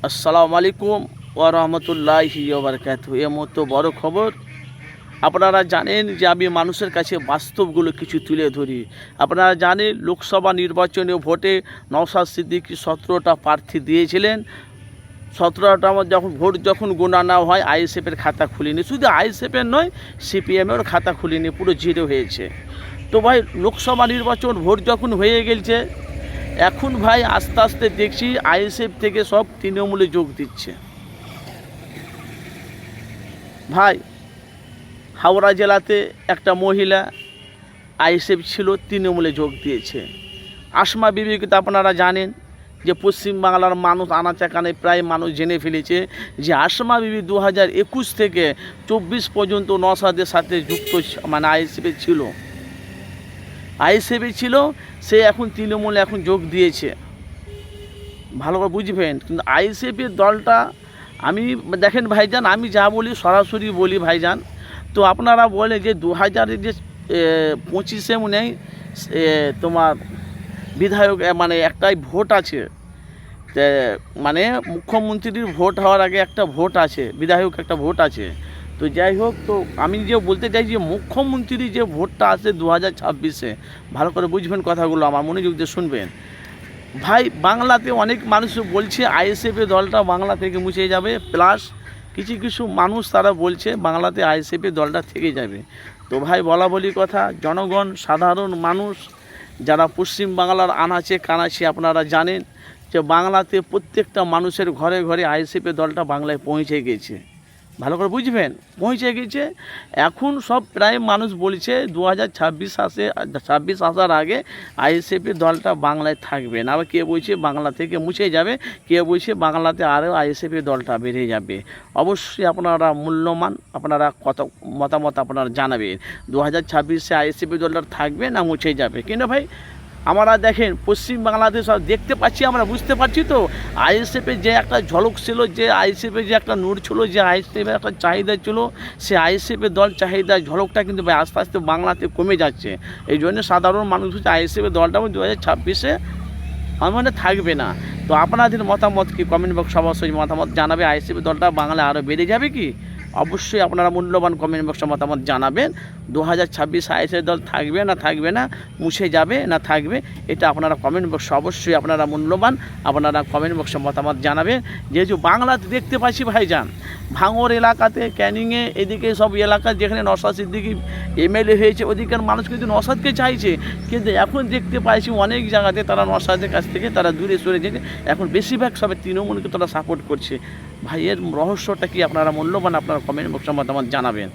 আসসালামু আলাইকুম ওয়া রাহমাতুল্লাহি ওয়া বারাকাতুহু। এই মুহূর্তে বড় খবর। আপনারা জানেন যে আমি মানুষের কাছে বাস্তবগুলো কিছু তুলে ধরি। আপনারা জানেন লোকসভা নির্বাচনে ভোটে নওশাদ সিদ্দিকী 17টা প্রার্থী দিয়েছিলেন। 17টার মধ্যে যখন গোনা না হয় আইএসএফের খাতা খুলিনি, শুধু আইএসএফের নয় সিপিএমের খাতা খুলিনি, পুরো জিরো হয়েছে। তো ভাই লোকসভা নির্বাচন ভোট যখন হয়ে গেছে, এখন ভাই আস্তে আস্তে দেখছি আইএসএফ থেকে সব তৃণমূলে যোগ দিচ্ছে। ভাই হাওড়া জেলাতে একটা মহিলা আইএসএফ ছিল, তৃণমূলে যোগ দিয়েছে। আসমা বিবিকে তো আপনারা জানেন যে পশ্চিমবাংলার মানুষ আনাচাকানে প্রায় মানুষ জেনে ফেলেছে যে আসমা বিবি 2021 থেকে 24 পর্যন্ত নওশাদের সাথে যুক্ত, মানে আইএসএফে ছিল। সে এখন তৃণমূলে এখন যোগ দিয়েছে। ভালো করে বুঝবেন, কিন্তু আইএসএফের দলটা আমি দেখেন ভাইজান, আমি যা বলি সরাসরি বলি ভাইজান। তো আপনারা বলে যে 2025 মনে হয় তোমার বিধায়ক মানে একটাই ভোট আছে, মানে মুখ্যমন্ত্রীর ভোট হওয়ার আগে একটা ভোট আছে, বিধায়ক একটা ভোট আছে। তো যাই হোক, তো আমি যে বলতে চাই যে মুখ্যমন্ত্রীর যে ভোটটা আছে 2026-এ, ভালো করে বুঝবেন কথাগুলো, আমার মনোযোগ দিয়ে শুনবেন ভাই। বাংলাতে অনেক মানুষ বলছে আইএসএফের দলটা বাংলা থেকে মুছে যাবে, প্লাস কিছু মানুষ তারা বলছে বাংলাতে আইএসএফের দলটা থেকে যাবে। তো ভাই বলা বলি কথা, জনগণ সাধারণ মানুষ যারা পশ্চিম বাংলার আনাচে কানাচে, আপনারা জানেন যে বাংলাতে প্রত্যেকটা মানুষের ঘরে ঘরে আইএসএফের দলটা বাংলায় পৌঁছে গেছে। ভালো করে বুঝবেন, পৌঁছে গেছে। এখন সব প্রায় মানুষ বলছে 2026 আসার আগে আইএসএফের দলটা বাংলায় থাকবে না। আবার কে বলছে বাংলা থেকে মুছে যাবে, কে বলছে বাংলাতে আরও আইএসএফের দলটা বেড়ে যাবে। অবশ্যই আপনারা মূল্যমান, আপনারা কত মতামত আপনারা জানাবেন। 2026-এ আইএসএফের দলটা থাকবে না মুছে যাবে। কিন্তু ভাই আমরা দেখেন পশ্চিম বাংলাদেশ দেখতে পাচ্ছি, আমরা বুঝতে পারছি তো আইএসএফের যে একটা ঝলক ছিল, যে আইএসএফের যে একটা নূর ছিল, যে আইএসএফের একটা চাহিদা ছিল, সে আইএসএফের দল চাহিদার ঝলকটা কিন্তু আস্তে আস্তে বাংলাতে কমে যাচ্ছে। এই জন্য সাধারণ মানুষ হচ্ছে আইএসএফের দলটা 2026-এ মানে থাকবে না। তো আপনাদের মতামত কি? কমেন্ট বক্স অবশ্যই মতামত জানাবে। আইএসএফের দলটা বাংলায় আরও বেড়ে যাবে কি? অবশ্যই আপনারা মূল্যবান কমেন্ট বক্সে মতামত জানাবেন। 2026 আইএসএফ দল থাকবে না, মুছে যাবে না থাকবে, এটা আপনারা কমেন্ট বক্সে অবশ্যই আপনারা মূল্যবান আপনারা কমেন্ট বক্সে মতামত জানাবেন। যেহেতু বাংলাতে দেখতে পাচ্ছি ভাইজান, ভাঙড় এলাকাতে, ক্যানিংয়ে, এদিকে সব এলাকা যেখানে নওশাদ সিদ্দিকী এমএলএ হয়েছে, ওদিকের মানুষ কিন্তু নওশাদকে চাইছে। কিন্তু এখন দেখতে পাইছি অনেক জায়গাতে তারা নওশাদের কাছ থেকে তারা দূরে সরে যেতে, এখন বেশিরভাগ সবে তৃণমূলকে তারা সাপোর্ট করছে। ভাই এর রহস্যটা কি? আপনারা মূল্যবান আপনারা কমেন্ট বক্সে মতামত জানাবেন।